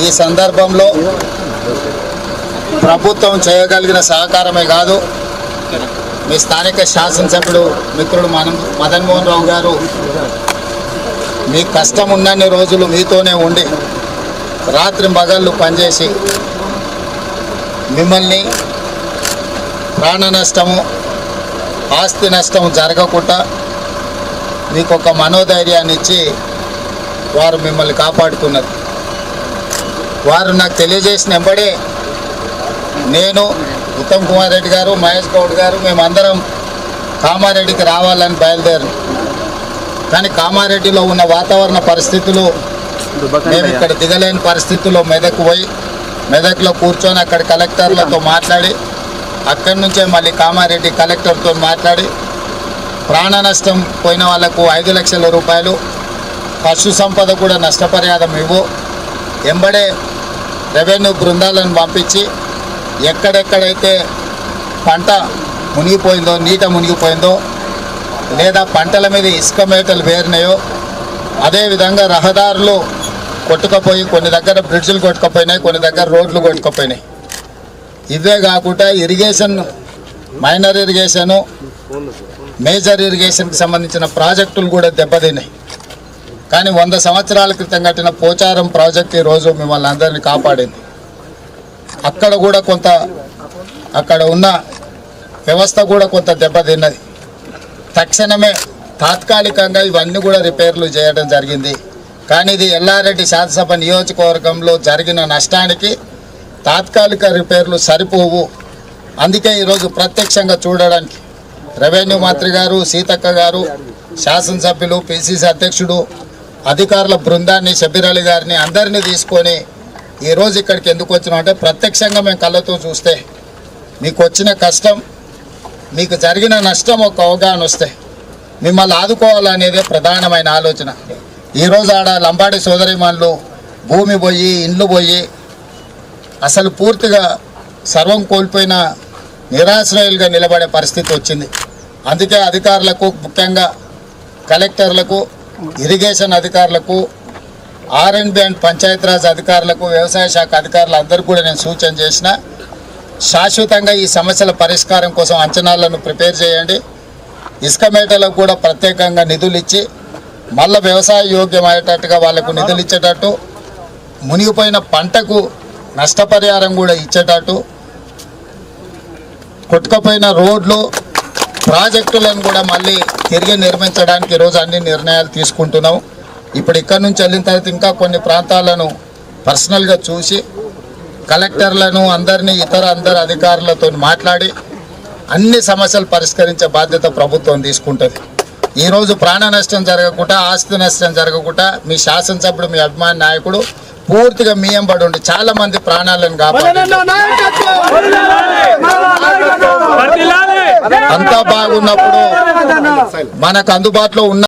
ఈ సందర్భంలో ప్రభుత్వం చేయగలిగిన సహకారమే కాదు, మీ స్థానిక శాసనసభ్యుడు మిత్రుడు మదన్ మోహన్ రావు గారు మీ కష్టం ఉన్నన్ని రోజులు మీతోనే ఉండి రాత్రి పగళ్ళు పనిచేసి మిమ్మల్ని ప్రాణ నష్టము ఆస్తి నష్టం జరగకుండా మీకు ఒక మనోధైర్యాన్ని ఇచ్చి వారు మిమ్మల్ని కాపాడుకున్నారు. వారు నాకు తెలియజేసిన వెంబడే నేను, ఉత్తమ్ కుమార్ రెడ్డి గారు, మహేష్ గౌడ్ గారు మేమందరం కామారెడ్డికి రావాలని బయలుదేరు. కానీ కామారెడ్డిలో ఉన్న వాతావరణ పరిస్థితులు మేము ఇక్కడ దిగలేని పరిస్థితుల్లో మెదక్ పోయి మెదక్లో కూర్చొని అక్కడ కలెక్టర్లతో మాట్లాడి అక్కడి నుంచే మళ్ళీ కామారెడ్డి కలెక్టర్తో మాట్లాడి ప్రాణ నష్టం పోయిన వాళ్లకు 5 లక్షల రూపాయలు, పశు సంపద కూడా నష్టపరిహారం ఇవ్వు, ఎంబడే రెవెన్యూ బృందాలను పంపించి ఎక్కడెక్కడైతే పంట మునిగిపోయిందో, నీట మునిగిపోయిందో లేదా పంటల మీద ఇసుక మేటలు వేరినాయో, అదేవిధంగా రహదారులు కొట్టుకుపోయి కొన్ని దగ్గర బ్రిడ్జ్లు కొట్టుకుపోయినాయి, కొన్ని దగ్గర రోడ్లు కొట్టుకుపోయినాయి. ఇవే కాకుండా ఇరిగేషన్, మైనర్ ఇరిగేషను, మేజర్ ఇరిగేషన్కి సంబంధించిన ప్రాజెక్టులు కూడా దెబ్బతిన్నాయి. కానీ 100 సంవత్సరాల క్రితం కట్టిన పోచారం ప్రాజెక్ట్ ఈరోజు మిమ్మల్ని అందరినీ కాపాడింది. అక్కడ కూడా కొంత, అక్కడ ఉన్న వ్యవస్థ కూడా కొంత దెబ్బతిన్నది. తక్షణమే తాత్కాలికంగా ఇవన్నీ కూడా రిపేర్లు చేయడం జరిగింది. కానీ ఇది ఎల్లారెడ్డి శాసనసభ నియోజకవర్గంలో జరిగిన నష్టానికి తాత్కాలిక రిపేర్లు సరిపోవు. అందుకే ఈరోజు ప్రత్యక్షంగా చూడడానికి రెవెన్యూ మంత్రి గారు, సీతక్క గారు, శాసనసభ్యులు, పిసిసి అధ్యక్షుడు, అధికారుల బృందాన్ని, షబీర్ అలీ గారిని అందరినీ తీసుకొని ఈరోజు ఇక్కడికి ఎందుకు వచ్చినాం అంటే ప్రత్యక్షంగా మేము కళ్ళతో చూస్తే మీకు వచ్చిన కష్టం, మీకు జరిగిన నష్టం ఒక అవగాహన వస్తే మిమ్మల్ని ఆదుకోవాలనేదే ప్రధానమైన ఆలోచన. ఈరోజు ఆడ లంబాడి సోదరిమణులు భూమి పోయి, ఇండ్లు పోయి అసలు పూర్తిగా సర్వం కోల్పోయిన నిరాశ్రయులుగా నిలబడే పరిస్థితి వచ్చింది. అందుకే అధికారులకు, ముఖ్యంగా కలెక్టర్లకు, ఇరిగేషన్ అధికారులకు, R&B అండ్ పంచాయతీరాజ్ అధికారులకు, వ్యవసాయ శాఖ అధికారులు అందరికీ కూడా నేను సూచన చేసిన, శాశ్వతంగా ఈ సమస్యల పరిష్కారం కోసం అంచనాలను ప్రిపేర్ చేయండి. ఇసుక మేటలకు కూడా ప్రత్యేకంగా నిధులు ఇచ్చి మళ్ళీ వ్యవసాయ యోగ్యమయ్యేటట్టుగా వాళ్ళకు నిధులు ఇచ్చేటట్టు, మునిగిపోయిన పంటకు నష్టపరిహారం కూడా ఇచ్చేటట్టు, కొట్టుకుపోయిన రోడ్లు, ప్రాజెక్టులను కూడా మళ్ళీ తిరిగి నిర్మించడానికి ఈరోజు అన్ని నిర్ణయాలు తీసుకుంటున్నాం. ఇప్పుడు ఇక్కడ నుంచి వెళ్ళిన తర్వాత ఇంకా కొన్ని ప్రాంతాలను పర్సనల్గా చూసి కలెక్టర్లను అందరినీ, అందరు అధికారులతో మాట్లాడి అన్ని సమస్యలు పరిష్కరించే బాధ్యత ప్రభుత్వం తీసుకుంటుంది. ఈరోజు ప్రాణ నష్టం జరగకుండా, ఆస్తి నష్టం జరగకుండా మీ శాసనసభ్యుడు, మీ అభిమాన నాయకుడు పూర్తిగా మీ ఎంబడి ఉండి చాలా మంది ప్రాణాలను కాపాడారు. అంతా బాగున్నప్పుడు మనకు అందుబాటులో ఉన్న